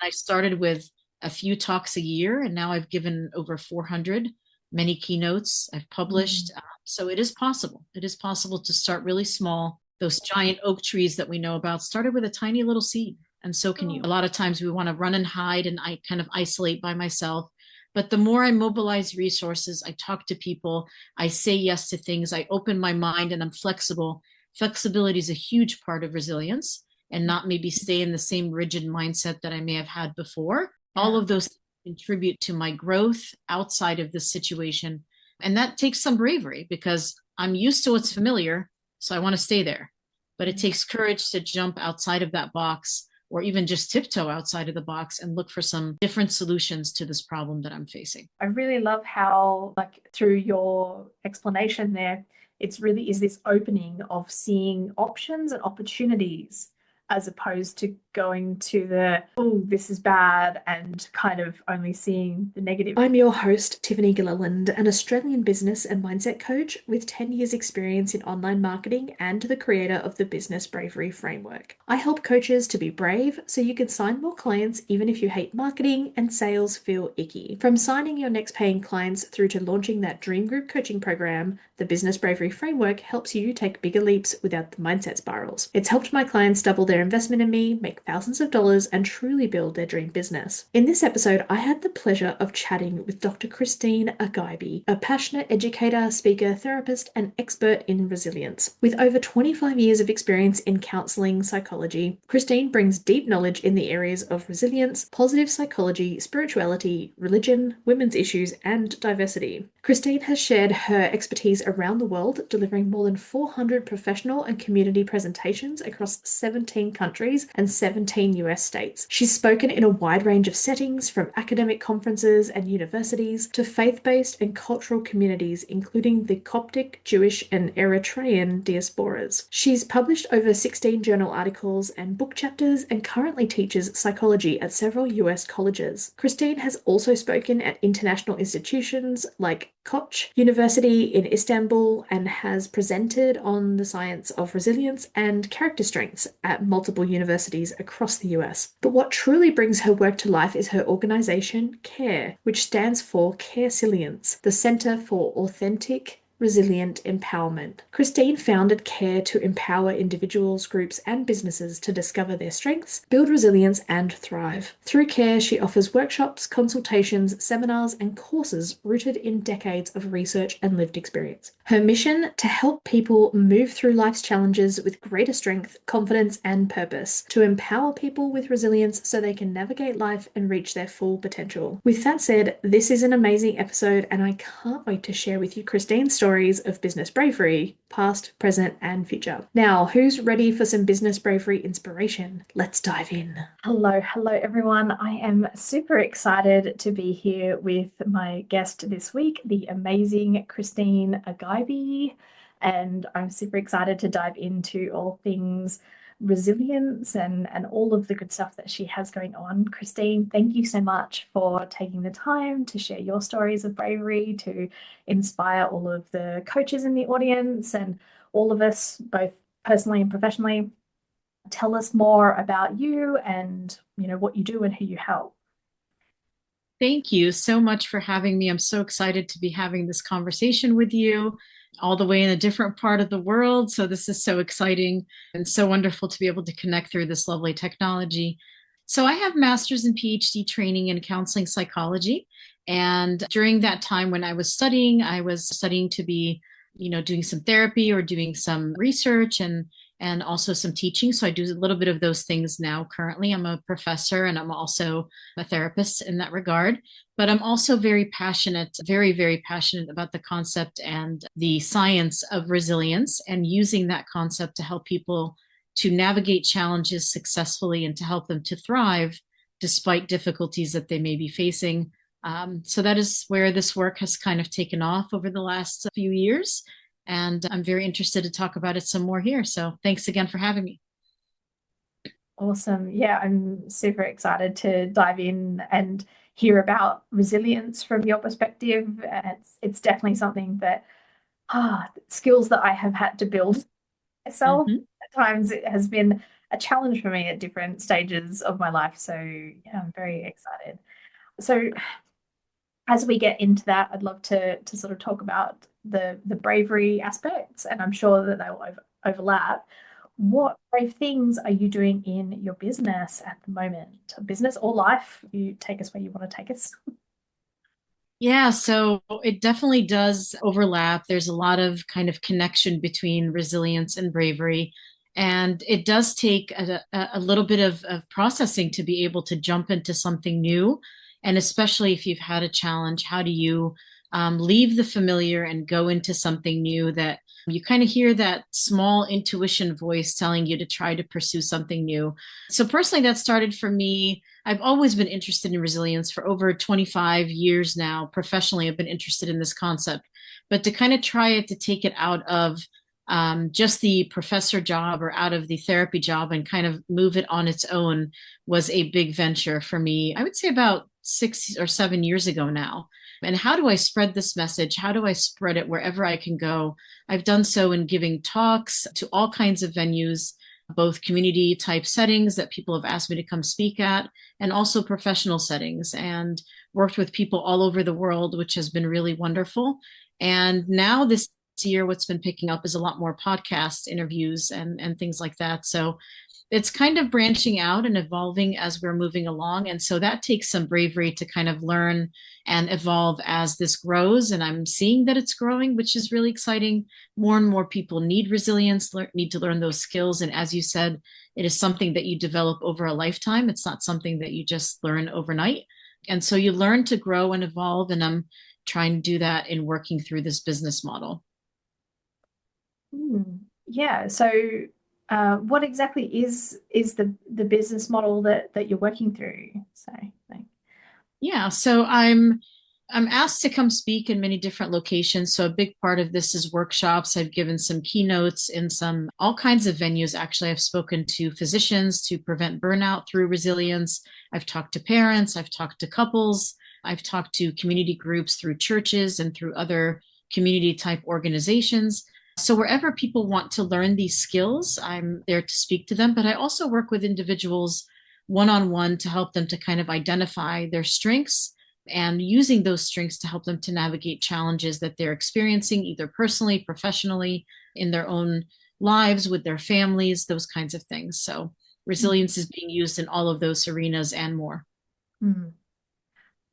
I started with a few talks a year, and now I've given over 400, many keynotes. I've published. So it is possible. It is possible to start really small. Those giant oak trees that we know about started with a tiny little seed, and so can you. A lot of times we want to run and hide, and I kind of isolate by myself. But the more I mobilize resources, I talk to people, I say yes to things, I open my mind, and I'm flexible. Flexibility is a huge part of resilience, and not maybe stay in the same rigid mindset that I may have had before. All of those contribute to my growth outside of this situation. And that takes some bravery because I'm used to what's familiar, so I want to stay there. But it takes courage to jump outside of that box, or even just tiptoe outside of the box and look for some different solutions to this problem that I'm facing. I really love how, like, through your explanation there, it's really is this opening of seeing options and opportunities as opposed to going to the, oh, this is bad, and kind of only seeing the negative. I'm your host, Tiffany Gilliland, an Australian business and mindset coach with 10 years experience in online marketing and the creator of the Business Bravery Framework. I help coaches to be brave so you can sign more clients even if you hate marketing and sales feel icky. From signing your next paying clients through to launching that dream group coaching program, the Business Bravery Framework helps you take bigger leaps without the mindset spirals. It's helped my clients double their investment in me, make thousands of dollars, and truly build their dream business. In this episode, I had the pleasure of chatting with Dr. Christine Agaibi, a passionate educator, speaker, therapist, and expert in resilience. With over 25 years of experience in counseling psychology, Christine brings deep knowledge in the areas of resilience, positive psychology, spirituality, religion, women's issues, and diversity. Christine has shared her expertise around the world, delivering more than 400 professional and community presentations across 17 countries and 17 US states. She's spoken in a wide range of settings, from academic conferences and universities to faith-based and cultural communities, including the Coptic, Jewish, and Eritrean diasporas. She's published over 16 journal articles and book chapters and currently teaches psychology at several US colleges. Christine has also spoken at international institutions like Koç University in Istanbul and has presented on the science of resilience and character strengths at multiple universities across the US. But what truly brings her work to life is her organization, CARE, which stands for Caresilience, the Center for Authentic Resilient Empowerment. Christine founded CARE to empower individuals, groups, and businesses to discover their strengths, build resilience, and thrive. Through CARE, she offers workshops, consultations, seminars, and courses rooted in decades of research and lived experience. Her mission: to help people move through life's challenges with greater strength, confidence, and purpose, to empower people with resilience so they can navigate life and reach their full potential. With that said, this is an amazing episode, and I can't wait to share with you Christine's stories of business bravery, past, present, and future. Now, who's ready for some business bravery inspiration? Let's dive in. Hello everyone. I am super excited to be here with my guest this week, the amazing Christine Agaibi, and I'm super excited to dive into all things resilience and all of the good stuff that she has going on. Christine, thank you so much for taking the time to share your stories of bravery, to inspire all of the coaches in the audience and all of us, both personally and professionally. Tell us more about you and, what you do and who you help. Thank you so much for having me. I'm so excited to be having this conversation with you, all the way in a different part of the world. So this is so exciting and so wonderful to be able to connect through this lovely technology. So I have master's and PhD training in counseling psychology. And during that time when I was studying to be, doing some therapy or doing some research and also some teaching. So I do a little bit of those things now. Currently, I'm a professor and I'm also a therapist in that regard. But I'm also very passionate, very, very passionate about the concept and the science of resilience, and using that concept to help people to navigate challenges successfully and to help them to thrive despite difficulties that they may be facing. So that is where this work has kind of taken off over the last few years. And I'm very interested to talk about it some more here. So thanks again for having me. Awesome. Yeah, I'm super excited to dive in and hear about resilience from your perspective. It's definitely something that skills that I have had to build myself. At times it has been a challenge for me at different stages of my life. So yeah, I'm very excited. So as we get into that, I'd love to sort of talk about the bravery aspects, and I'm sure that they will overlap. What brave things are you doing in your business at the moment? Business or life? You take us where you want to take us. Yeah, so it definitely does overlap. There's a lot of kind of connection between resilience and bravery. And it does take a little bit of processing to be able to jump into something new. And especially if you've had a challenge, how do you leave the familiar and go into something new that you kind of hear that small intuition voice telling you to try to pursue something new. So personally, that started for me. I've always been interested in resilience for over 25 years now. Professionally, I've been interested in this concept, but to kind of try it, to take it out of just the professor job or out of the therapy job and kind of move it on its own was a big venture for me. I would say about 6 or 7 years ago now. And how do I spread this message? How do I spread it wherever I can go? I've done so in giving talks to all kinds of venues, both community type settings that people have asked me to come speak at, and also professional settings, and worked with people all over the world, which has been really wonderful. And now this year, what's been picking up is a lot more podcast interviews and things like that. So it's kind of branching out and evolving as we're moving along. And so that takes some bravery to kind of learn and evolve as this grows. And I'm seeing that it's growing, which is really exciting. More and more people need resilience, need to learn those skills. And as you said, it is something that you develop over a lifetime. It's not something that you just learn overnight. And so you learn to grow and evolve. And I'm trying to do that in working through this business model. Yeah. So, what exactly is the business model that you're working through? So, like, Yeah, so I'm asked to come speak in many different locations. So a big part of this is workshops. I've given some keynotes in some all kinds of venues. Actually, I've spoken to physicians to prevent burnout through resilience. I've talked to parents, I've talked to couples, I've talked to community groups through churches and through other community type organizations. So wherever people want to learn these skills, I'm there to speak to them, but I also work with individuals one on one to help them to kind of identify their strengths and using those strengths to help them to navigate challenges that they're experiencing, either personally, professionally, in their own lives, with their families, those kinds of things. So resilience is being used in all of those arenas and more. mm.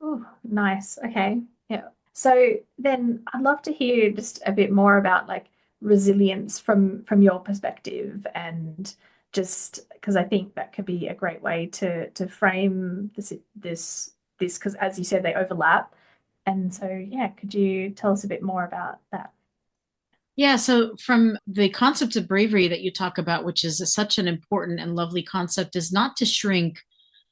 Oh, nice. Okay. Yeah. So then I'd love to hear just a bit more about like resilience from your perspective, and just because I think that could be a great way to frame this because as you said they overlap. And so yeah, could you tell us a bit more about that? Yeah, so from the concept of bravery that you talk about, which is such an important and lovely concept, is not to shrink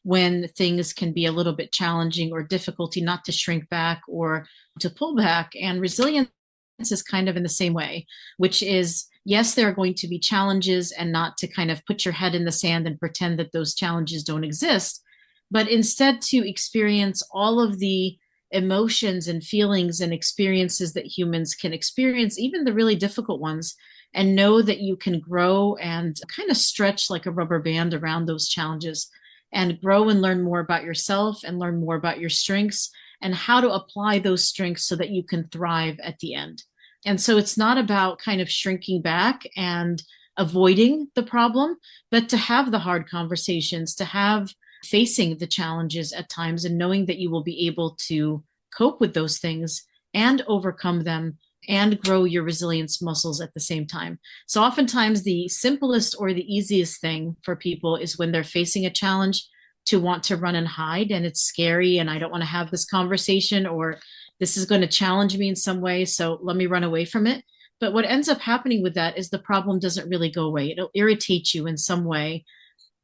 when things can be a little bit challenging or difficulty, not to shrink back or to pull back. And resilience is kind of in the same way, which is yes, there are going to be challenges, and not to kind of put your head in the sand and pretend that those challenges don't exist, but instead to experience all of the emotions and feelings and experiences that humans can experience, even the really difficult ones, and know that you can grow and kind of stretch like a rubber band around those challenges and grow and learn more about yourself and learn more about your strengths and how to apply those strengths so that you can thrive at the end. And so it's not about kind of shrinking back and avoiding the problem, but to have the hard conversations, to have facing the challenges at times and knowing that you will be able to cope with those things and overcome them and grow your resilience muscles at the same time. So oftentimes the simplest or the easiest thing for people is when they're facing a challenge to want to run and hide, and it's scary and I don't want to have this conversation, or this is going to challenge me in some way, so let me run away from it. But what ends up happening with that is the problem doesn't really go away. It'll irritate you in some way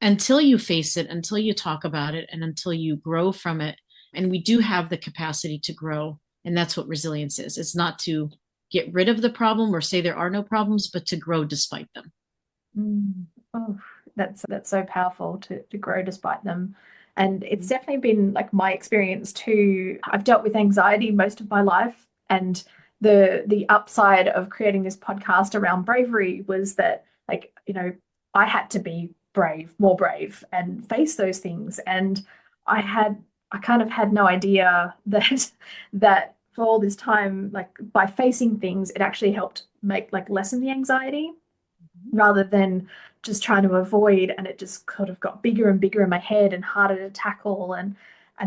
until you face it, until you talk about it, and until you grow from it. And we do have the capacity to grow. And that's what resilience is. It's not to get rid of the problem or say there are no problems, but to grow despite them. Oh, that's so powerful to grow despite them. And it's definitely been like my experience too. I've dealt with anxiety most of my life, and the upside of creating this podcast around bravery was that, like, I had to be more brave, and face those things. And I kind of had no idea that that for all this time, like by facing things, it actually helped make like lessen the anxiety rather than just trying to avoid, and it just sort of got bigger and bigger in my head and harder to tackle and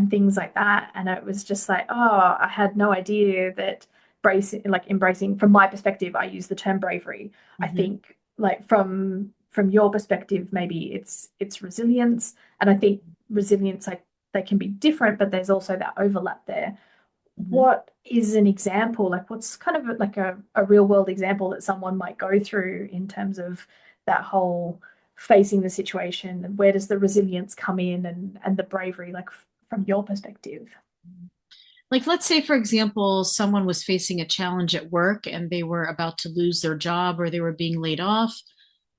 things like that. And it was just like, oh, I had no idea that embracing from my perspective, I use the term bravery. I Mm-hmm. think like from your perspective, maybe it's resilience. And I think resilience, like they can be different, but there's also that overlap there. Mm-hmm. What is an example? Like, what's kind of like a real world example that someone might go through in terms of that whole facing the situation? And where does the resilience come in and the bravery, like from your perspective? Like, let's say, for example, someone was facing a challenge at work and they were about to lose their job or they were being laid off.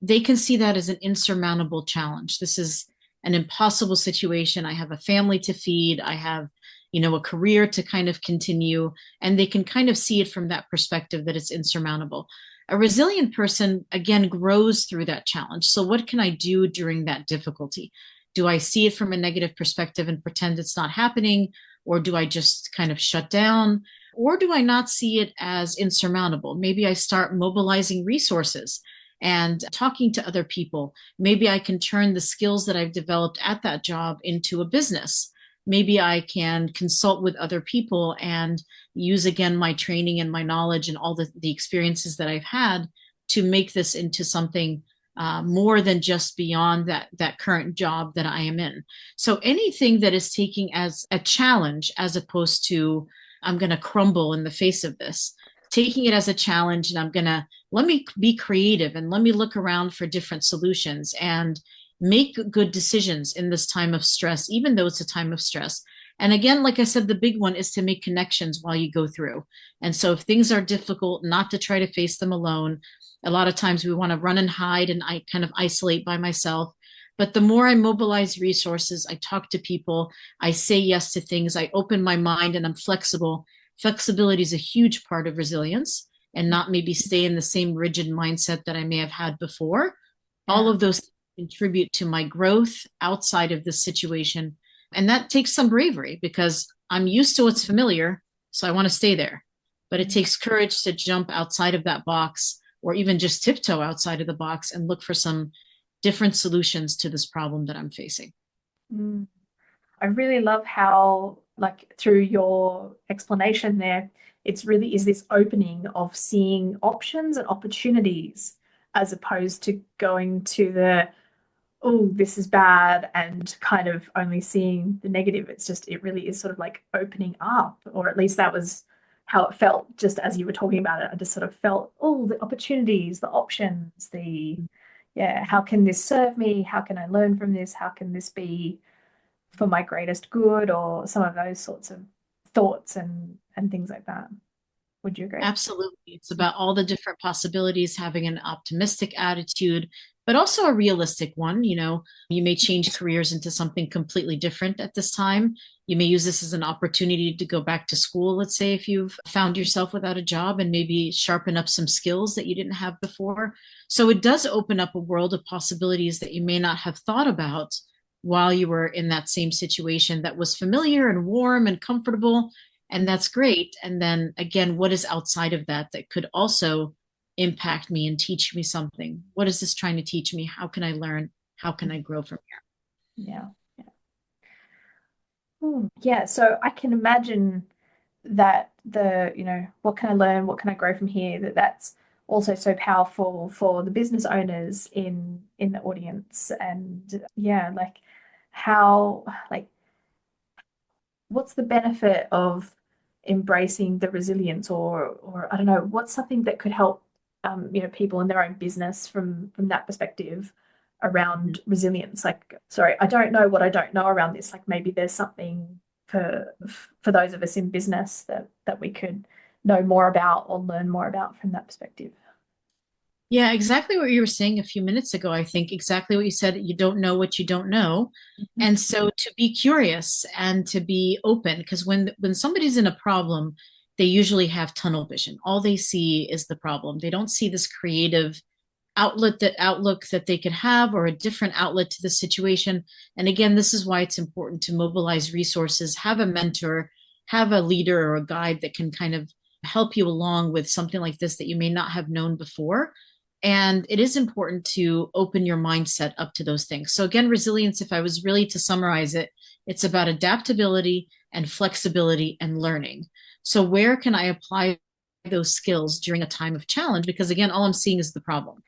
They can see that as an insurmountable challenge. This is an impossible situation. I have a family to feed. I have, a career to kind of continue. And they can kind of see it from that perspective that it's insurmountable. A resilient person, again, grows through that challenge. So, what can I do during that difficulty? Do I see it from a negative perspective and pretend it's not happening? Or do I just kind of shut down? Or do I not see it as insurmountable? Maybe I start mobilizing resources and talking to other people. Maybe I can turn the skills that I've developed at that job into a business. Maybe I can consult with other people and use again my training and my knowledge and all the experiences that I've had to make this into something more than just beyond that current job that I am in. So anything that is taking as a challenge as opposed to I'm going to crumble in the face of this, taking it as a challenge and I'm going to let me be creative and let me look around for different solutions and make good decisions in this time of stress, even though it's a time of stress. And again, like I said, the big one is to make connections while you go through. And so if things are difficult, not to try to face them alone. A lot of times we want to run and hide and I kind of isolate by myself. But the more I mobilize resources, I talk to people, I say yes to things, I open my mind and I'm flexible. Flexibility is a huge part of resilience and not maybe stay in the same rigid mindset that I may have had before. All Yeah. of those contribute to my growth outside of this situation. And that takes some bravery because I'm used to what's familiar. So I want to stay there. But it takes courage to jump outside of that box or even just tiptoe outside of the box and look for some different solutions to this problem that I'm facing. Mm. I really love how, like, through your explanation there, it's really is this opening of seeing options and opportunities as opposed to going to the, oh, this is bad and kind of only seeing the negative. It's just, it really is sort of like opening up, or at least that was how it felt just as you were talking about it. I just sort of felt, oh, the opportunities, the options, yeah, how can this serve me? How can I learn from this? How can this be for my greatest good, or some of those sorts of thoughts and things like that. Would you agree? Absolutely. It's about all the different possibilities, having an optimistic attitude, but also a realistic one. You may change careers into something completely different at this time. You may use this as an opportunity to go back to school, let's say, if you've found yourself without a job and maybe sharpen up some skills that you didn't have before. So it does open up a world of possibilities that you may not have thought about while you were in that same situation that was familiar and warm and comfortable, and that's great. And then again, what is outside of that that could also impact me and teach me something? What is this trying to teach me? How can I learn? How can I grow from here? Yeah. Yeah. Yeah. So I can imagine that what can I learn? What can I grow from here? That's also so powerful for the business owners in the audience. And yeah, like how like what's the benefit of embracing the resilience, or I don't know, what's something that could help people in their own business from that perspective Mhm. around resilience? Like, sorry, I don't know what I don't know around this. Like maybe there's something for those of us in business that we could know more about or learn more about from that perspective. Yeah, exactly what you were saying a few minutes ago. I think exactly what you said, that you don't know what you don't know. Mhm. And so to be curious and to be open, because when somebody's in a problem, they usually have tunnel vision. All they see is the problem. They don't see this creative outlook that they could have, or a different outlet to the situation. And again, this is why it's important to mobilize resources, have a mentor, have a leader or a guide that can kind of help you along with something like this that you may not have known before. And it is important to open your mindset up to those things. So again, resilience, if I was really to summarize it, it's about adaptability and flexibility and learning. So where can I apply those skills during a time of challenge? Because again, all I'm seeing is the problem.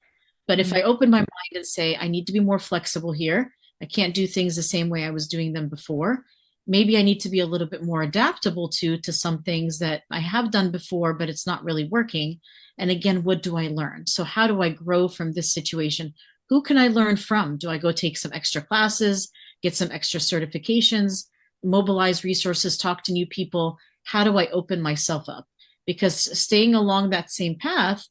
But if Mm. I open my mind and say, I need to be more flexible here, I can't do things the same way I was doing them before. Maybe I need to be a little bit more adaptable to some things that I have done before, but it's not really working. And again, what do I learn? So how do I grow from this situation? Who can I learn from? Do I go take some extra classes, get some extra certifications, mobilize resources, talk to new people? How do I open myself up? Because staying along that same path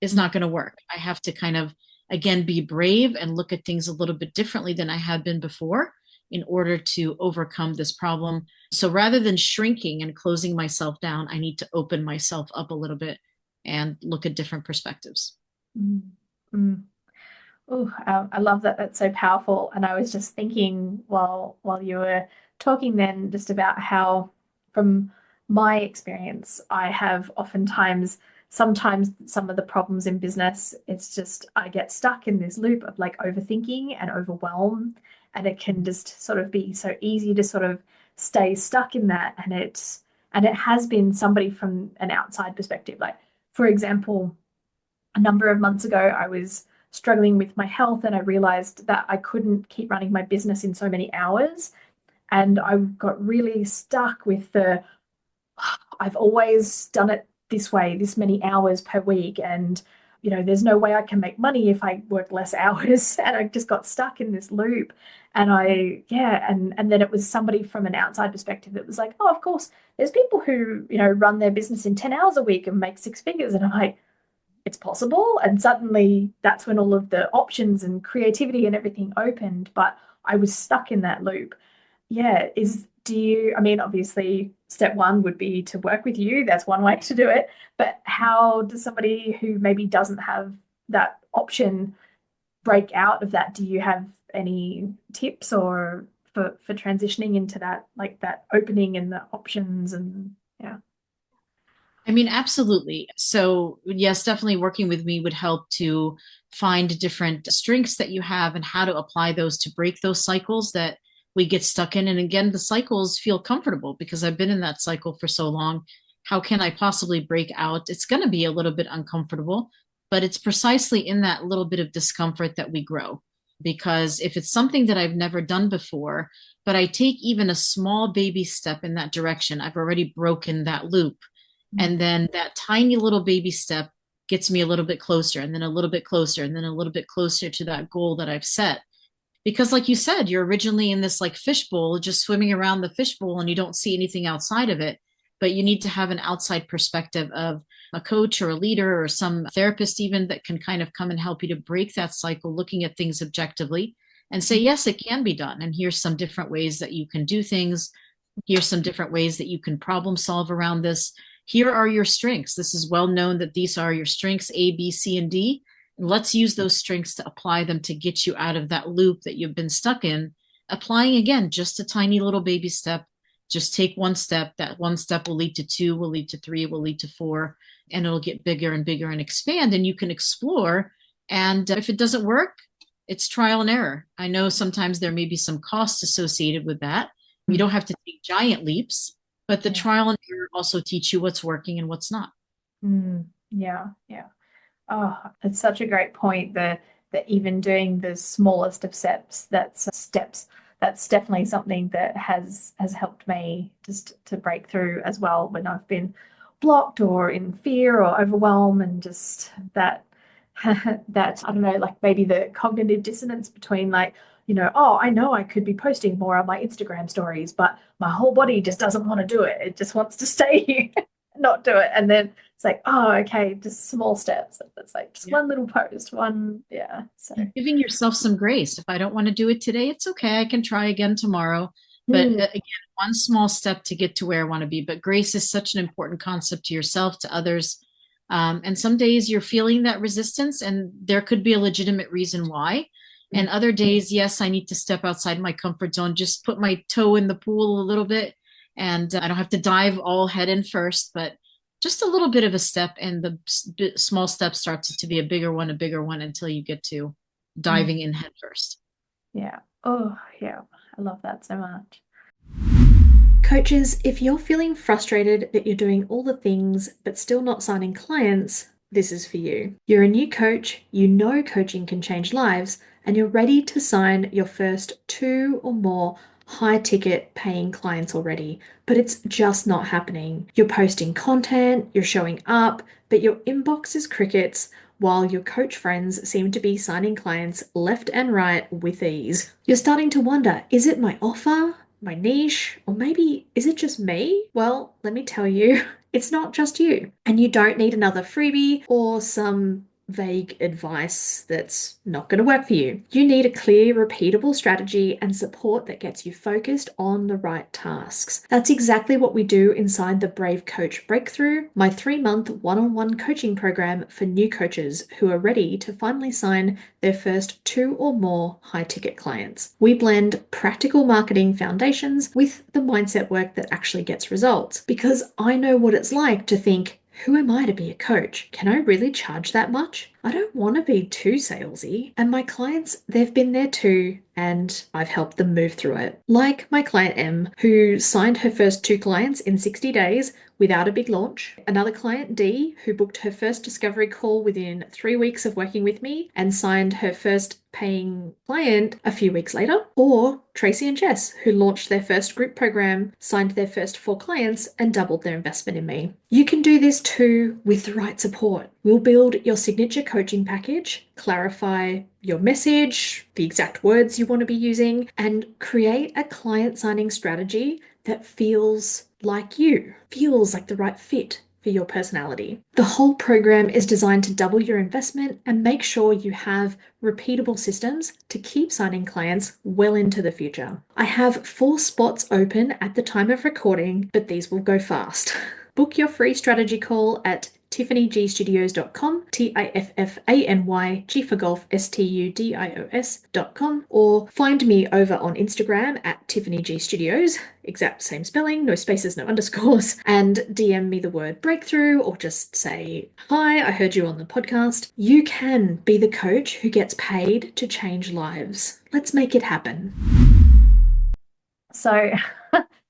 is not going to work. I have to kind of, again, be brave and look at things a little bit differently than I had been before in order to overcome this problem. So rather than shrinking and closing myself down, I need to open myself up a little bit and look at different perspectives. Mm. Mm. Oh, I love that. That's so powerful. And I was just thinking while you were talking then just about how, from my experience, I have oftentimes, sometimes some of the problems in business, it's just I get stuck in this loop of like overthinking and overwhelm. And it can just sort of be so easy to sort of stay stuck in that. And it has been somebody from an outside perspective. Like, for example, a number of months ago, I was struggling with my health and I realized that I couldn't keep running my business in so many hours. And I got really stuck with I've always done it this way, this many hours per week. And, there's no way I can make money if I work less hours. And I just got stuck in this loop. And and then it was somebody from an outside perspective that was like, oh, of course, there's people who, run their business in 10 hours a week and make six figures. And I'm like, it's possible. And suddenly that's when all of the options and creativity and everything opened. But I was stuck in that loop. Yeah. I mean, obviously, step one would be to work with you. That's one way to do it. But how does somebody who maybe doesn't have that option break out of that? Do you have any tips or for transitioning into that, like that opening and the options and yeah. I mean, absolutely. So, yes, definitely working with me would help to find different strengths that you have and how to apply those to break those cycles that we get stuck in. And again, the cycles feel comfortable because I've been in that cycle for so long. How can I possibly break out? It's going to be a little bit uncomfortable, but it's precisely in that little bit of discomfort that we grow. Because if it's something that I've never done before, but I take even a small baby step in that direction, I've already broken that loop. And then that tiny little baby step gets me a little bit closer, and then a little bit closer, and then a little bit closer to that goal that I've set. Because, like you said, you're originally in this like fishbowl, just swimming around the fishbowl, and you don't see anything outside of it. But you need to have an outside perspective of a coach or a leader or some therapist, even that can kind of come and help you to break that cycle, looking at things objectively and say, yes, it can be done. And here's some different ways that you can do things. Here's some different ways that you can problem solve around this. Here are your strengths. This is well known that these are your strengths, A, B, C, and D. And let's use those strengths to apply them to get you out of that loop that you've been stuck in. Applying again, just a tiny little baby step. Just take one step. That one step will lead to two, will lead to three, will lead to four, and it'll get bigger and bigger and expand. And you can explore. And if it doesn't work, it's trial and error. I know sometimes there may be some costs associated with that. You don't have to take giant leaps, but the trial and error also teach you what's working and what's not. Yeah, yeah. Oh, it's such a great point. That even doing the smallest of steps, that's definitely something that has helped me just to break through as well when I've been blocked or in fear or overwhelmed and just that that I don't know, like maybe the cognitive dissonance between like, oh, I know I could be posting more on my Instagram stories, but my whole body just doesn't want to do it. It just wants to stay here, not do it. And then it's like, oh, okay, just small steps. It's like just one little post, one, yeah. So giving yourself some grace. If I don't want to do it today, it's okay. I can try again tomorrow. But again, one small step to get to where I want to be. But grace is such an important concept to yourself, to others. And some days you're feeling that resistance, and there could be a legitimate reason why. And other days, yes, I need to step outside my comfort zone, just put my toe in the pool a little bit. And I don't have to dive all head in first, but just a little bit of a step. And the small step starts to be a bigger one until you get to Mm. diving in head first. Yeah. Oh, yeah. I love that so much. Coaches, if you're feeling frustrated that you're doing all the things but still not signing clients, this is for you. You're a new coach, you know coaching can change lives, and you're ready to sign your first 2 or more high ticket paying clients already, but it's just not happening. You're posting content, you're showing up, but your inbox is crickets, while your coach friends seem to be signing clients left and right with ease. You're starting to wonder, is it my offer? My niche, or maybe is it just me? Well, let me tell you, it's not just you. And you don't need another freebie or some vague advice that's not going to work for you. You need a clear, repeatable strategy and support that gets you focused on the right tasks. That's exactly what we do inside the Brave Coach Breakthrough, my 3-month one-on-one coaching program for new coaches who are ready to finally sign their first 2 or more high-ticket clients. We blend practical marketing foundations with the mindset work that actually gets results, because I know what it's like to think, who am I to be a coach? Can I really charge that much? I don't want to be too salesy. And my clients, they've been there too, and I've helped them move through it. Like my client M, who signed her first 2 clients in 60 days without a big launch. Another client D, who booked her first discovery call within 3 weeks of working with me and signed her first paying client a few weeks later. Or Tracy and Jess, who launched their first group program, signed their first 4 clients, and doubled their investment in me. You can do this too with the right support. We'll build your signature coaching package, clarify your message, the exact words you want to be using, and create a client signing strategy that feels like you, feels like the right fit for your personality. The whole program is designed to double your investment and make sure you have repeatable systems to keep signing clients well into the future. I have 4 spots open at the time of recording, but these will go fast. Book your free strategy call at tiffanygstudios.com, TIFFANY, G for golf, STUDIOS.com, or find me over on Instagram at Tiffany G Studios, exact same spelling, no spaces, no underscores, and DM me the word breakthrough, or just say, hi, I heard you on the podcast. You can be the coach who gets paid to change lives. Let's make it happen. So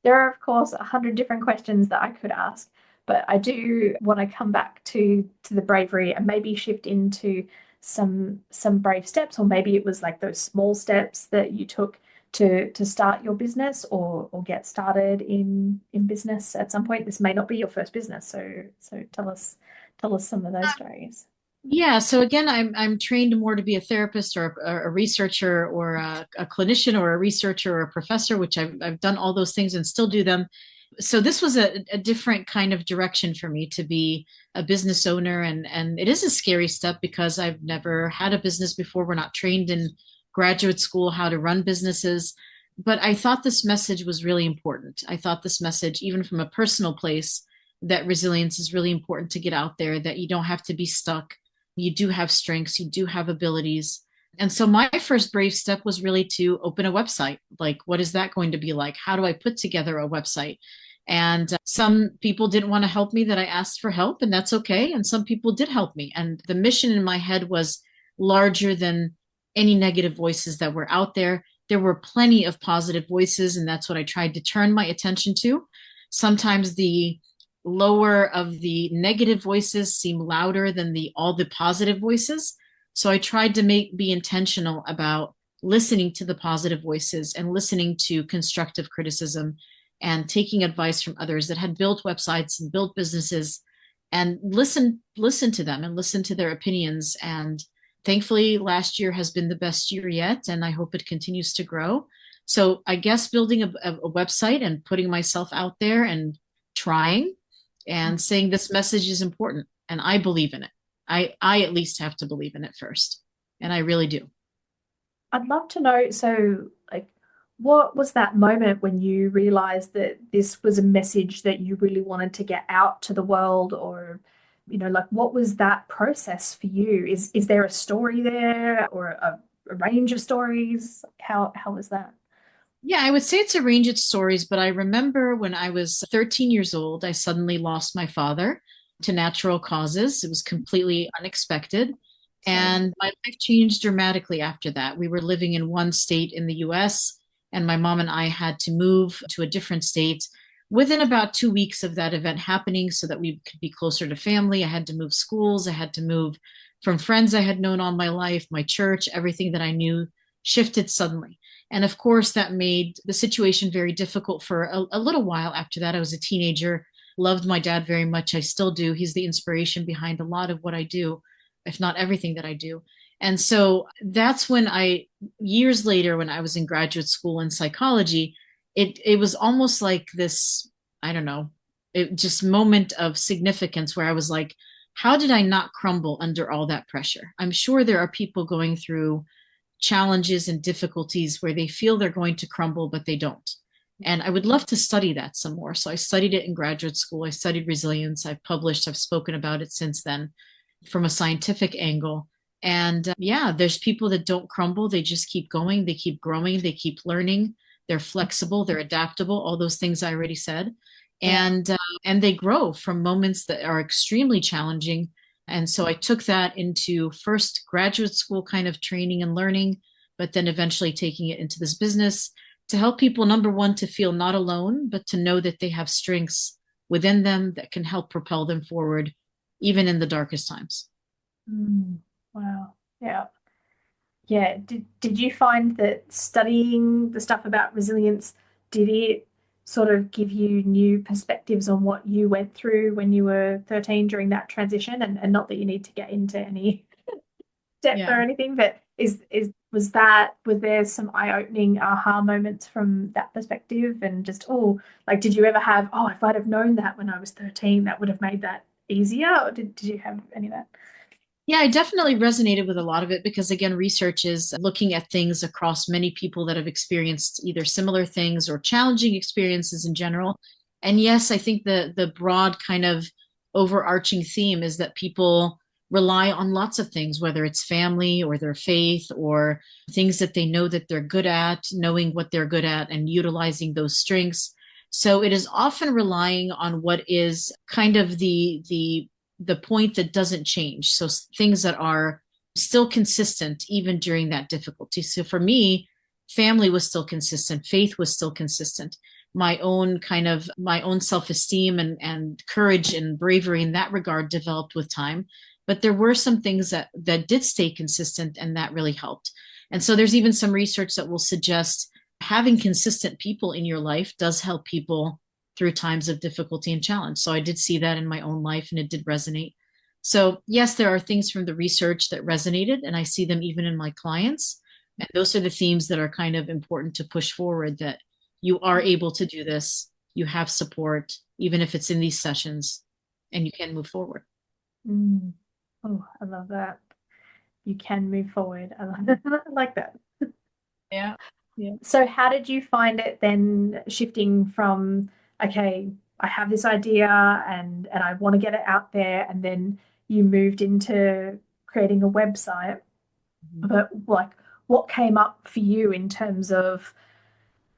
there are, of course, 100 different questions that I could ask, but I do want to come back to the bravery and maybe shift into some brave steps, or maybe it was like those small steps that you took to start your business or get started in business at some point. This may not be your first business, so tell us some of those stories. Yeah, so again, I'm trained more to be a therapist or a researcher or a clinician or a researcher or a professor, which I've done all those things and still do them. So this was a different kind of direction for me to be a business owner, and it is a scary step because I've never had a business before. We're not trained in graduate school how to run businesses, but I thought this message was really important. I thought this message, even from a personal place, that resilience is really important to get out there, that you don't have to be stuck. You do have strengths, you do have abilities. And so my first brave step was really to open a website. Like, what is that going to be like? How do I put together a website? And some people didn't want to help me that I asked for help, and that's okay. And some people did help me. And the mission in my head was larger than any negative voices that were out there. There were plenty of positive voices, and that's what I tried to turn my attention to. Sometimes the lower of the negative voices seem louder than all the positive voices. So I tried to be intentional about listening to the positive voices and listening to constructive criticism and taking advice from others that had built websites and built businesses, and listen to them and listen to their opinions. And thankfully last year has been the best year yet, and I hope it continues to grow. So I guess building a website and putting myself out there and trying and saying this message is important and I believe in it. I at least have to believe in it first, and I really do. I'd love to know, so like, what was that moment when you realized that this was a message that you really wanted to get out to the world, or Like what was that process for you? Is there a story there or a range of stories? How was that? Yeah, I would say it's a range of stories, but I remember when I was 13 years old, I suddenly lost my father to natural causes. It was completely unexpected. Sorry. And my life changed dramatically after that. We were living in one state in the US, and my mom and I had to move to a different state within about 2 weeks of that event happening so that we could be closer to family. I had to move schools. I had to move from friends I had known all my life, my church, everything that I knew shifted suddenly. And of course, that made the situation very difficult for a little while after that. I was a teenager, loved my dad very much. I still do. He's the inspiration behind a lot of what I do, if not everything that I do. And so that's when years later, when I was in graduate school in psychology, it was almost like this, I don't know, just moment of significance where I was like, how did I not crumble under all that pressure? I'm sure there are people going through challenges and difficulties where they feel they're going to crumble, but they don't. And I would love to study that some more. So I studied it in graduate school. I studied resilience. I've published, I've spoken about it since then from a scientific angle. And yeah, there's people that don't crumble. They just keep going. They keep growing. They keep learning. They're flexible. They're adaptable. All those things I already said. Yeah. And they grow from moments that are extremely challenging. And so I took that into first graduate school kind of training and learning, but then eventually taking it into this business to help people, number one, to feel not alone, but to know that they have strengths within them that can help propel them forward, even in the darkest times. Wow. Yeah. Yeah. Did you find that studying the stuff about resilience, did it sort of give you new perspectives on what you went through when you were 13 during that transition? And not that you need to get into any depth or Yeah. anything, but was there some eye-opening aha moments from that perspective? And just, like, did you ever have, if I'd have known that when I was 13, that would have made that easier? Or did you have any of that? Yeah, I definitely resonated with a lot of it because, again, research is looking at things across many people that have experienced either similar things or challenging experiences in general. And yes, I think the broad kind of overarching theme is that people rely on lots of things, whether it's family or their faith or things that they know that they're good at, knowing what they're good at and utilizing those strengths. So it is often relying on what is kind of the point that doesn't change. So things that are still consistent even during that difficulty. So for me, family was still consistent, faith was still consistent. My own self-esteem and courage and bravery in that regard developed with time. But there were some things that did stay consistent, and that really helped. And so there's even some research that will suggest having consistent people in your life does help people through times of difficulty and challenge. So I did see that in my own life, and it did resonate. So yes, there are things from the research that resonated, and I see them even in my clients. And those are the themes that are kind of important to push forward, that you are able to do this, you have support, even if it's in these sessions, and you can move forward. Mm. Oh, I love that. You can move forward. I like that. Yeah. Yeah. So how did you find it then shifting from, okay, I have this idea and I want to get it out there, and then you moved into creating a website, Mhm. but like what came up for you in terms of,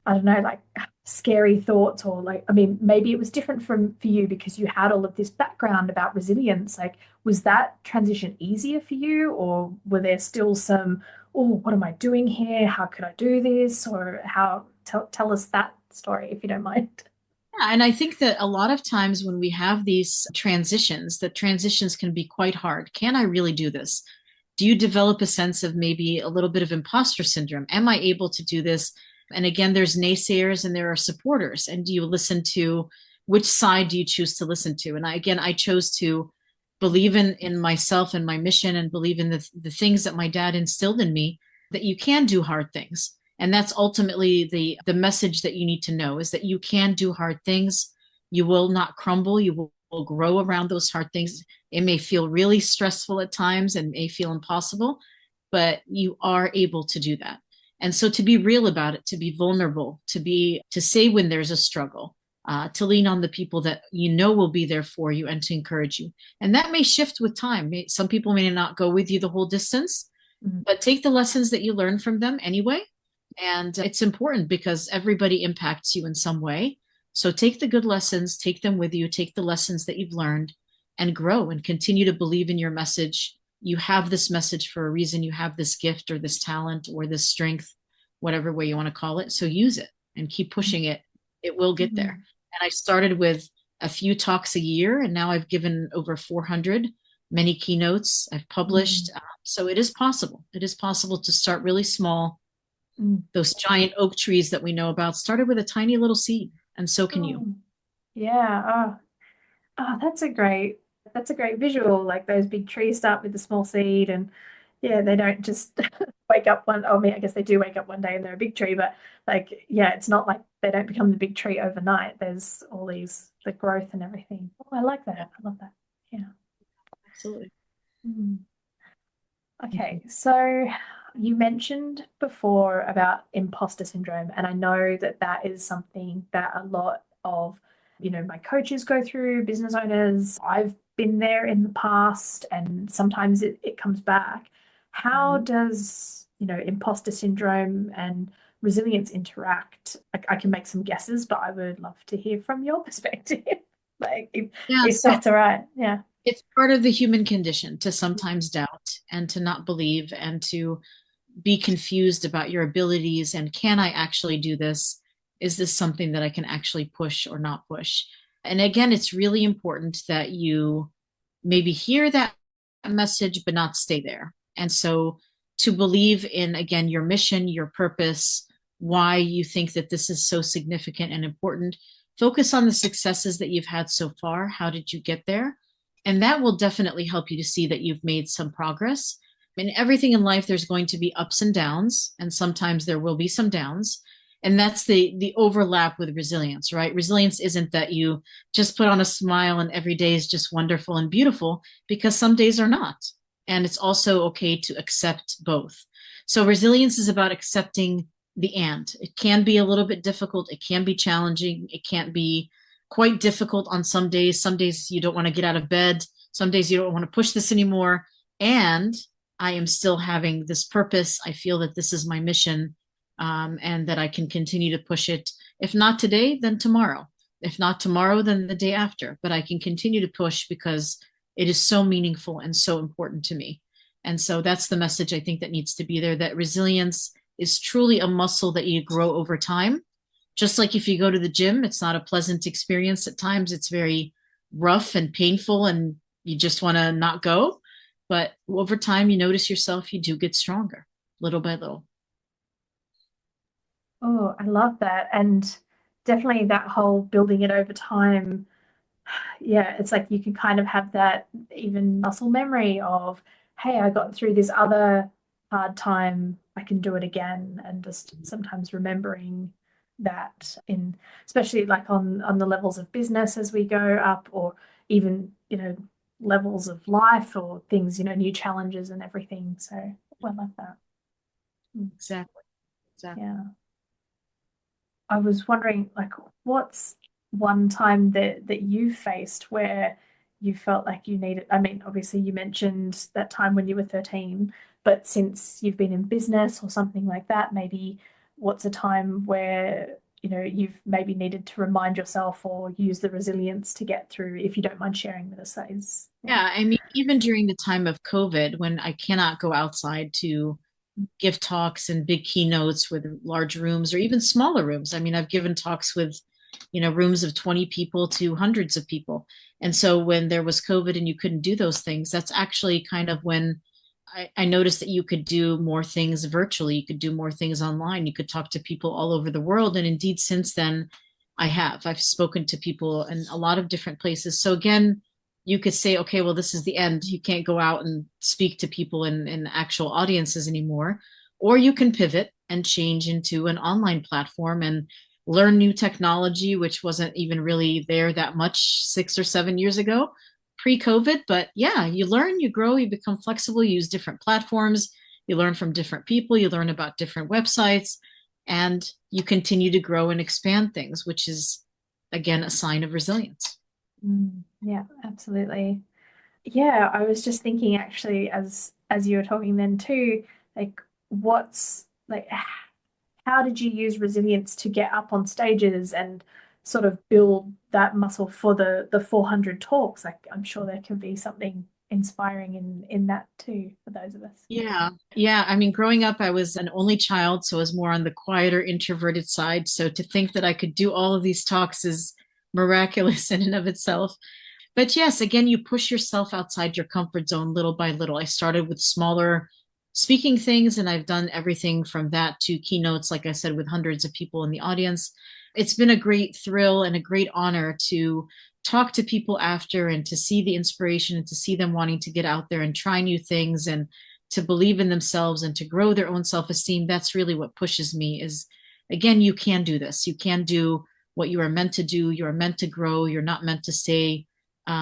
I don't know, like scary thoughts, or like, I mean, maybe it was different for you because you had all of this background about resilience. Like, was that transition easier for you, or were there still some, what am I doing here? How could I do this? Or tell us that story if you don't mind. Yeah, and I think that a lot of times when we have these transitions, the transitions can be quite hard. Can I really do this? Do you develop a sense of maybe a little bit of imposter syndrome? Am I able to do this? And again, there's naysayers and there are supporters. And do you listen to, which side do you choose to listen to? And I chose to believe in myself and my mission, and believe in the things that my dad instilled in me, that you can do hard things. And that's ultimately the message that you need to know, is that you can do hard things. You will not crumble. You will grow around those hard things. It may feel really stressful at times and may feel impossible, but you are able to do that. And so to be real about it, to be vulnerable, to say when there's a struggle, to lean on the people that you know will be there for you and to encourage you. And that may shift with time. Some people may not go with you the whole distance, but take the lessons that you learn from them anyway. And it's important because everybody impacts you in some way. So take the good lessons, take them with you, take the lessons that you've learned and grow and continue to believe in your message. You have this message for a reason. You have this gift or this talent or this strength, whatever way you want to call it. So use it and keep pushing it. It will get there. And I started with a few talks a year, and now I've given over 400, many keynotes I've published. So it is possible. It is possible to start really small. Those giant oak trees that we know about started with a tiny little seed, and so can you. Yeah. That's a great visual. Like those big trees start with the small seed, and yeah, they don't just wake up I mean, I guess they do wake up one day and they're a big tree, but like, yeah, it's not like they don't become the big tree overnight. There's all the growth and everything. Oh, I like that. I love that. Yeah. Absolutely. Okay, so you mentioned before about imposter syndrome, and I know that that is something that a lot of, my coaches go through, business owners. I've been there in the past, and sometimes it comes back. How does, imposter syndrome and resilience interact? I can make some guesses, but I would love to hear from your perspective. Like if that's all right. Yeah. It's part of the human condition to sometimes doubt and to not believe and to be confused about your abilities. And can I actually do this? Is this something that I can actually push or not push? And again, it's really important that you maybe hear that message, but not stay there. And so to believe in, again, your mission, your purpose, why you think that this is so significant and important, focus on the successes that you've had so far. How did you get there? And that will definitely help you to see that you've made some progress. In everything in life, there's going to be ups and downs, and sometimes there will be some downs. And that's the overlap with resilience, right? Resilience isn't that you just put on a smile and every day is just wonderful and beautiful, because some days are not. And it's also okay to accept both. So resilience is about accepting the and. It can be a little bit difficult. It can be challenging. It can't be quite difficult on some days. Some days you don't want to get out of bed. Some days you don't want to push this anymore. And I am still having this purpose. I feel that this is my mission, and that I can continue to push it. If not today, then tomorrow. If not tomorrow, then the day after. But I can continue to push because it is so meaningful and so important to me. And so that's the message I think that needs to be there, that resilience is truly a muscle that you grow over time. Just like if you go to the gym, it's not a pleasant experience at times. It's very rough and painful and you just want to not go. But over time, you notice yourself, you do get stronger little by little. Oh, I love that. And definitely that whole building it over time. Yeah, it's like you can kind of have that even muscle memory of, hey, I got through this other hard time, I can do it again. And just sometimes remembering that especially like on the levels of business as we go up, or even, levels of life or things, new challenges and everything. So I love that. Exactly. Yeah. I was wondering, like, what's one time that you faced where you felt like you needed, I mean, obviously you mentioned that time when you were 13, but since you've been in business or something like that, maybe what's a time where, you've maybe needed to remind yourself or use the resilience to get through, if you don't mind sharing with us, that is. Yeah, I mean, even during the time of COVID, when I cannot go outside to give talks and big keynotes with large rooms or even smaller rooms. I mean, I've given talks with, rooms of 20 people to hundreds of people. And so when there was COVID and you couldn't do those things, that's actually kind of when I noticed that you could do more things virtually. You could do more things online. You could talk to people all over the world. And indeed, since then, I've spoken to people in a lot of different places. So again, you could say, okay, well, this is the end. You can't go out and speak to people in actual audiences anymore. Or you can pivot and change into an online platform and learn new technology, which wasn't even really there that much 6 or 7 years ago, pre-COVID. But yeah, you learn, you grow, you become flexible, you use different platforms, you learn from different people, you learn about different websites, and you continue to grow and expand things, which is again, a sign of resilience. Yeah, absolutely. Yeah, I was just thinking actually as you were talking then too, like what's like how did you use resilience to get up on stages and sort of build that muscle for the 400 talks? Like I'm sure there can be something inspiring in that too for those of us. Yeah. Yeah. I mean, growing up, I was an only child, so I was more on the quieter, introverted side. So to think that I could do all of these talks is miraculous in and of itself. But yes, again, you push yourself outside your comfort zone little by little. I started with smaller speaking things, and I've done everything from that to keynotes, like I said, with hundreds of people in the audience. It's been a great thrill and a great honor to talk to people after and to see the inspiration and to see them wanting to get out there and try new things and to believe in themselves and to grow their own self-esteem. That's really what pushes me is, again, you can do this. You can do what you are meant to do. You are meant to grow. You're not meant to stay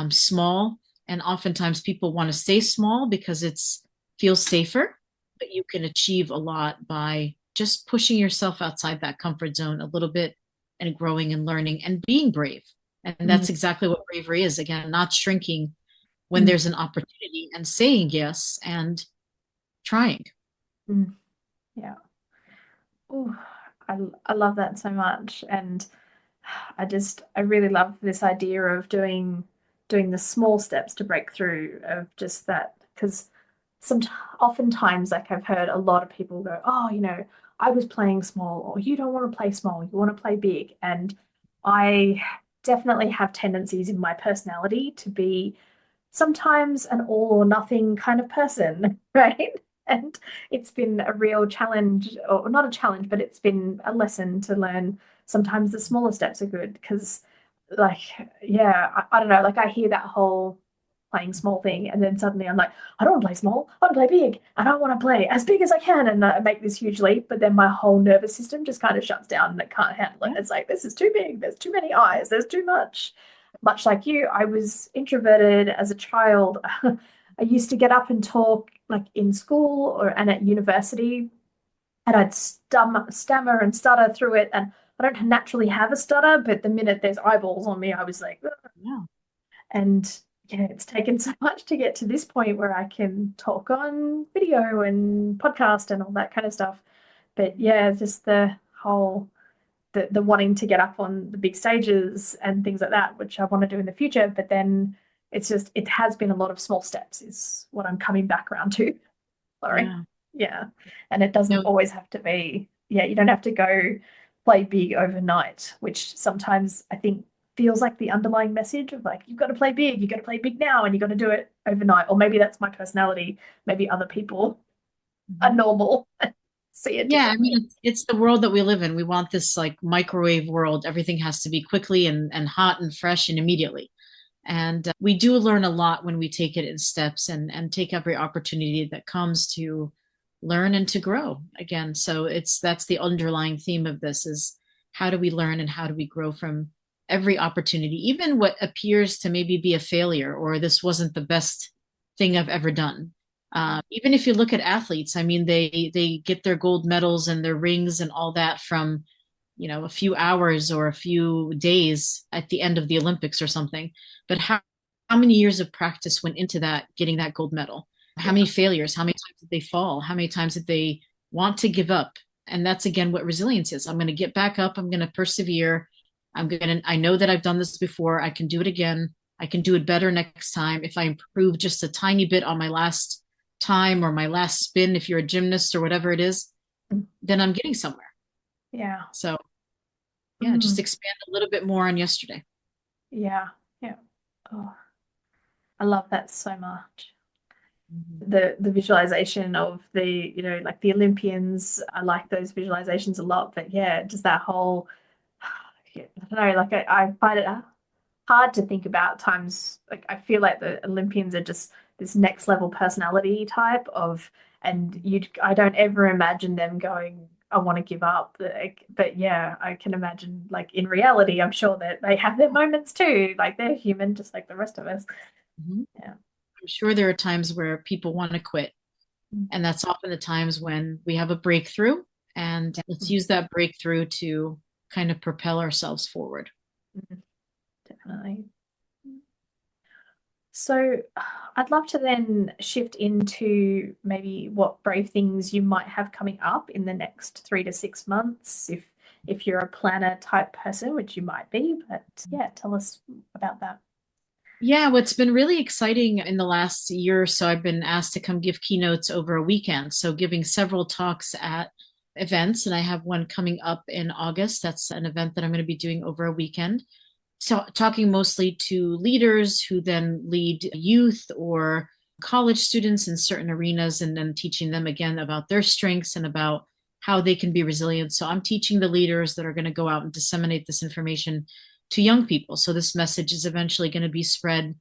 small. And oftentimes people want to stay small because it's feels safer, but you can achieve a lot by just pushing yourself outside that comfort zone a little bit and growing and learning and being brave. And that's exactly what bravery is. Again, not shrinking when there's an opportunity and saying yes and trying. Yeah. Oh, I love that so much. And I really love this idea of doing the small steps to break through of just that because some oftentimes like I've heard a lot of people go, oh, I was playing small, or you don't want to play small, you want to play big. And I definitely have tendencies in my personality to be sometimes an all or nothing kind of person, right? And it's been a real challenge, or not a challenge, but it's been a lesson to learn. Sometimes the smaller steps are good because, like, yeah, I don't know, like I hear that whole playing small thing, and then suddenly I'm like, I don't want to play small, I want to play big, and I want to play as big as I can, and I make this huge leap, but then my whole nervous system just kind of shuts down and it can't handle it. It's like, this is too big, there's too many eyes, there's too much. Much like you, I was introverted as a child. I used to get up and talk like in school and at university, and I'd stammer and stutter through it. And I don't naturally have a stutter, but the minute there's eyeballs on me, I was like, ugh. Yeah. And yeah, it's taken so much to get to this point where I can talk on video and podcast and all that kind of stuff. But yeah, just the whole the wanting to get up on the big stages and things like that, which I want to do in the future. But then it has been a lot of small steps, is what I'm coming back around to. Sorry. Yeah. Yeah. And it doesn't always have to be, yeah, you don't have to go play big overnight, which sometimes I think feels like the underlying message of like, you've got to play big, you've got to play big now, and you've got to do it overnight. Or maybe that's my personality. Maybe other people are normal. See it. Yeah, I mean, it's the world that we live in. We want this like microwave world. Everything has to be quickly and hot and fresh and immediately. And we do learn a lot when we take it in steps and take every opportunity that comes to learn and to grow again. So that's the underlying theme of this is how do we learn and how do we grow from every opportunity, even what appears to maybe be a failure or this wasn't the best thing I've ever done. Even if you look at athletes, I mean, they get their gold medals and their rings and all that from, a few hours or a few days at the end of the Olympics or something. But how many years of practice went into that, getting that gold medal? How many failures? How many times did they fall? How many times did they want to give up? And that's again what resilience is. I'm going to get back up. I'm going to persevere. I know that I've done this before. I can do it again. I can do it better next time. If I improve just a tiny bit on my last time or my last spin, if you're a gymnast or whatever it is, then I'm getting somewhere. Yeah. So yeah, just expand a little bit more on yesterday. Yeah. Yeah. Oh, I love that so much. The visualization of like the Olympians, I like those visualizations a lot. But yeah, just that whole, I don't know, like I find it hard to think about times. Like I feel like the Olympians are just this next level personality type of, and I don't ever imagine them going, I want to give up. But yeah, I can imagine like in reality, I'm sure that they have their moments too. Like they're human, just like the rest of us. Yeah. I'm sure there are times where people want to quit. And that's often the times when we have a breakthrough. And let's use that breakthrough to kind of propel ourselves forward. Mm, definitely. So I'd love to then shift into maybe what brave things you might have coming up in the next 3 to 6 months, if you're a planner type person, which you might be, but yeah, tell us about that. Yeah, what's been really exciting in the last year or so, I've been asked to come give keynotes over a weekend. So, giving several talks at events, and I have one coming up in August. That's an event that I'm going to be doing over a weekend. So, talking mostly to leaders who then lead youth or college students in certain arenas, and then teaching them again about their strengths and about how they can be resilient. So, I'm teaching the leaders that are going to go out and disseminate this information to young people. So this message is eventually going to be spread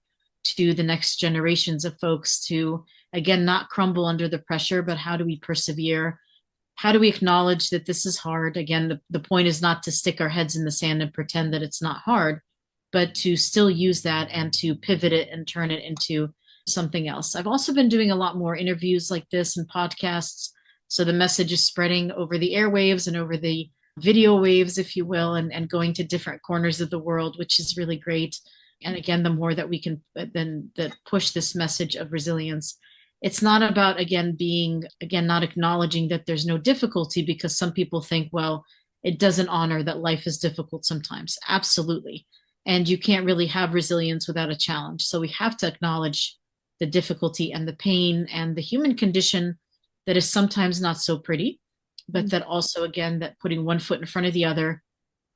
to the next generations of folks to, again, not crumble under the pressure, but how do we persevere? How do we acknowledge that this is hard? Again, the point is not to stick our heads in the sand and pretend that it's not hard, but to still use that and to pivot it and turn it into something else. I've also been doing a lot more interviews like this and podcasts. So the message is spreading over the airwaves and over the video waves, if you will, and going to different corners of the world, which is really great. And again, the more that we can then that push this message of resilience, it's not about, again, not acknowledging that there's no difficulty, because some people think, well, it doesn't honor that life is difficult sometimes. Absolutely. And you can't really have resilience without a challenge. So we have to acknowledge the difficulty and the pain and the human condition that is sometimes not so pretty, but that also, again, that putting one foot in front of the other,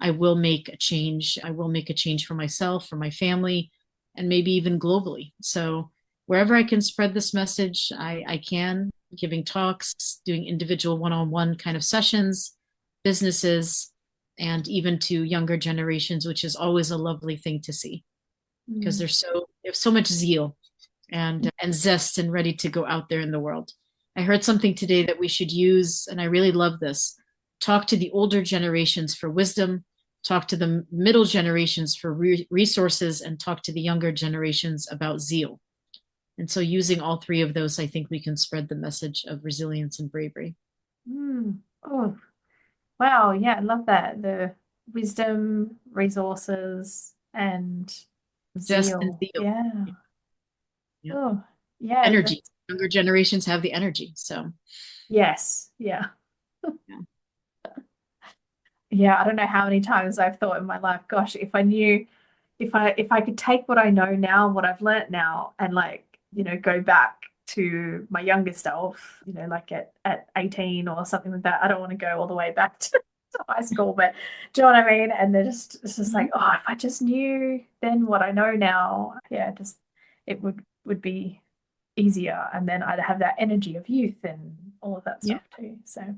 I will make a change. I will make a change for myself, for my family, and maybe even globally. So wherever I can spread this message, I can, giving talks, doing individual one-on-one kind of sessions, businesses, and even to younger generations, which is always a lovely thing to see, because they have so much zeal and zest and ready to go out there in the world. I heard something today that we should use, and I really love this. Talk to the older generations for wisdom, talk to the middle generations for resources, and talk to the younger generations about zeal. And so using all three of those, I think we can spread the message of resilience and bravery. Oh, wow. Yeah, I love that. The wisdom, resources, and Zest and zeal. zeal. Yeah. Yeah. Oh, yeah. Energy. Younger generations have the energy. So Yes. Yeah. yeah. Yeah. I don't know how many times I've thought in my life, gosh, if I knew, if I could take what I know now, what I've learnt now, and go back to my younger self, like at 18 or something like that. I don't want to go all the way back to high school, but do you know what I mean? And it's just like, oh, if I just knew then what I know now, yeah, just it would be easier, and then I'd have that energy of youth and all of that Yeah. stuff too. So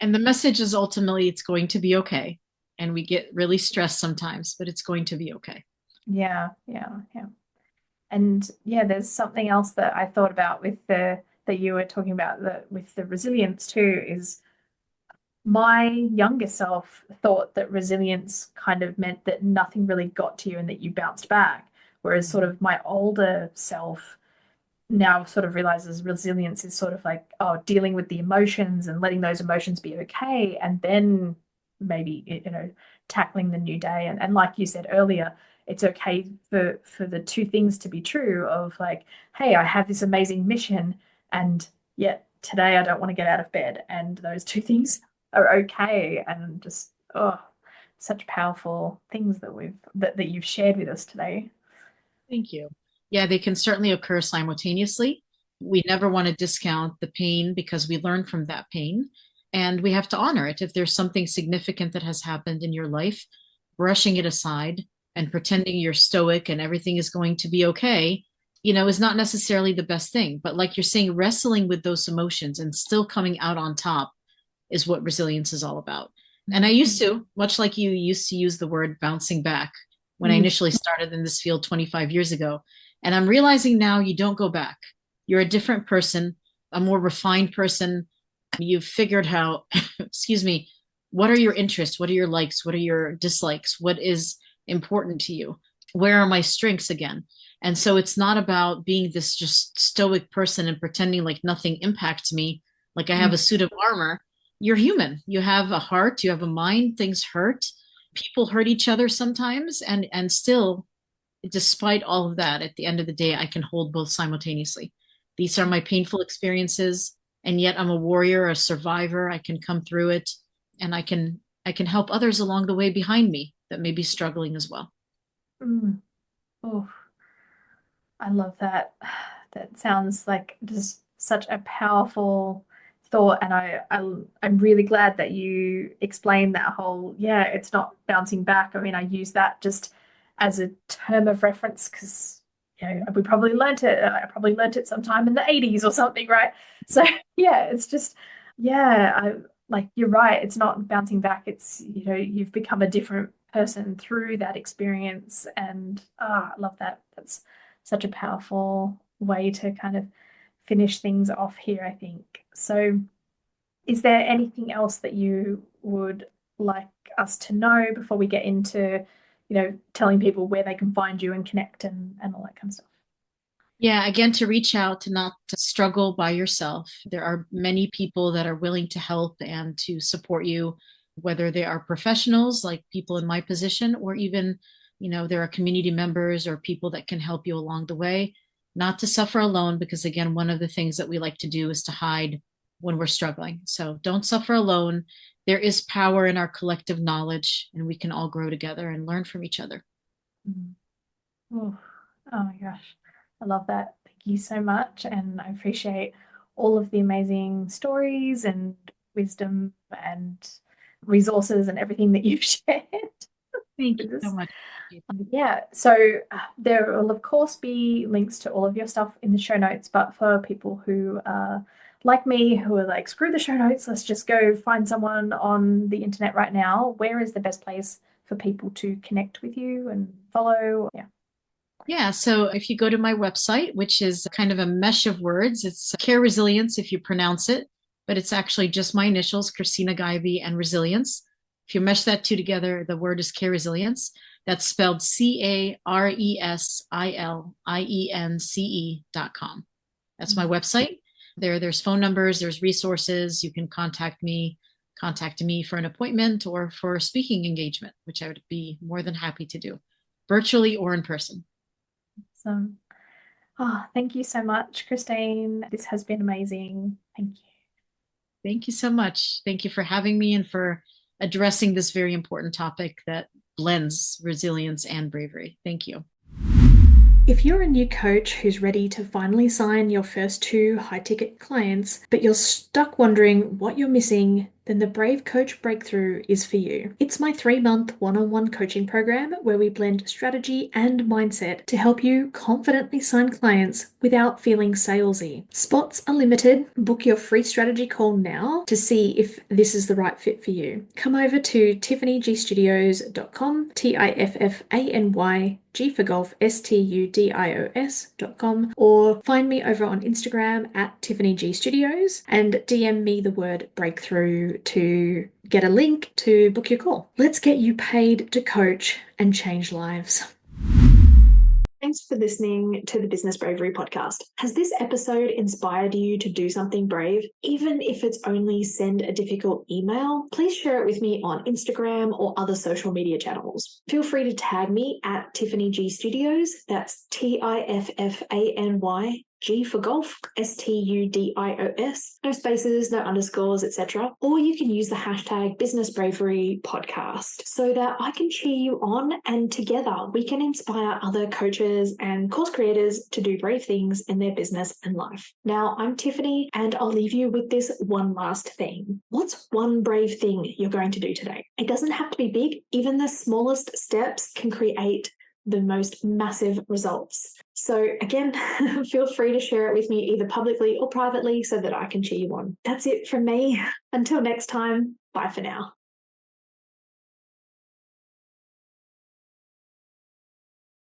And the message is ultimately it's going to be okay. And we get really stressed sometimes, but it's going to be okay. yeah. And yeah, there's something else that I thought about with the that you were talking about with the resilience too, is my younger self thought that resilience kind of meant that nothing really got to you and that you bounced back. Whereas sort of my older self now sort of realizes resilience is sort of like, oh, dealing with the emotions and letting those emotions be okay. And then maybe, tackling the new day. And like you said earlier, it's okay for the two things to be true of like, hey, I have this amazing mission, and yet today I don't want to get out of bed. And those two things are okay. And just, oh, such powerful things that you've shared with us today. Thank you. Yeah, they can certainly occur simultaneously. We never want to discount the pain because we learn from that pain, and we have to honor it. If there's something significant that has happened in your life, brushing it aside and pretending you're stoic and everything is going to be okay, is not necessarily the best thing. But like you're saying, wrestling with those emotions and still coming out on top is what resilience is all about. And I used to, much like you used to use the word bouncing back when I initially started in this field 25 years ago. And I'm realizing now you don't go back. You're a different person, a more refined person. You've figured out, excuse me, what are your interests? What are your likes? What are your dislikes? What is important to you? Where are my strengths again? And so it's not about being this just stoic person and pretending like nothing impacts me, like I have a suit of armor. You're human. You have a heart, you have a mind, things hurt. People hurt each other sometimes, and still, despite all of that, at the end of the day, I can hold both simultaneously. These are my painful experiences, and yet I'm a warrior, a survivor. I can come through it, and I can help others along the way behind me that may be struggling as well. Mm. Oh, I love that. That sounds like just such a powerful thought, and I'm really glad that you explained that whole, yeah, it's not bouncing back. I mean, I use that just as a term of reference because we probably learnt it. I probably learnt it sometime in the 80s or something, right? So yeah, it's just yeah, I like you're right. It's not bouncing back. It's you've become a different person through that experience, and I love that. That's such a powerful way to kind of finish things off here, I think. So, is there anything else that you would like us to know before we get into, telling people where they can find you and connect and all that kind of stuff? Yeah, again, to reach out, to not to struggle by yourself. There are many people that are willing to help and to support you, whether they are professionals like people in my position, or even, there are community members or people that can help you along the way. Not to suffer alone, because again, one of the things that we like to do is to hide when we're struggling. So don't suffer alone. There is power in our collective knowledge, and we can all grow together and learn from each other. Mm. Oh, oh my gosh. I love that. Thank you so much. And I appreciate all of the amazing stories and wisdom and resources and everything that you've shared. Thank you With so this. much. Yeah, so there will, of course, be links to all of your stuff in the show notes. But for people who are like me, who are like, screw the show notes, let's just go find someone on the internet right now, where is the best place for people to connect with you and follow? Yeah. Yeah, so if you go to my website, which is kind of a mesh of words, it's Care Resilience if you pronounce it, but it's actually just my initials, Christine Agaibi and Resilience. If you mesh that two together, the word is Care Resilience. That's spelled CARESILIENCE.com. That's my website. There's phone numbers, there's resources. You can contact me for an appointment or for a speaking engagement, which I would be more than happy to do, virtually or in person. So, thank you so much, Christine. This has been amazing. Thank you. Thank you so much. Thank you for having me and for addressing this very important topic that blends resilience and bravery. Thank you. If you're a new coach who's ready to finally sign your first 2 high-ticket clients, but you're stuck wondering what you're missing, then the Brave Coach Breakthrough is for you. It's my 3-month one-on-one coaching program where we blend strategy and mindset to help you confidently sign clients without feeling salesy. Spots are limited. Book your free strategy call now to see if this is the right fit for you. Come over to tiffanygstudios.com, TIFFANY G for golf, STUDIOS.com, or find me over on Instagram at Tiffany G Studios and DM me the word breakthrough to get a link to book your call. Let's get you paid to coach and change lives. Thanks for listening to the Business Bravery Podcast. Has this episode inspired you to do something brave? Even if it's only send a difficult email, please share it with me on Instagram or other social media channels. Feel free to tag me at Tiffany G Studios. That's TIFFANY G for golf, STUDIOS, no spaces, no underscores, etc. Or you can use the hashtag Business Bravery Podcast so that I can cheer you on and together we can inspire other coaches and course creators to do brave things in their business and life. Now, I'm Tiffany and I'll leave you with this one last thing. What's one brave thing you're going to do today? It doesn't have to be big. Even the smallest steps can create the most massive results. So again, feel free to share it with me either publicly or privately so that I can cheer you on. That's it from me. Until next time, bye for now.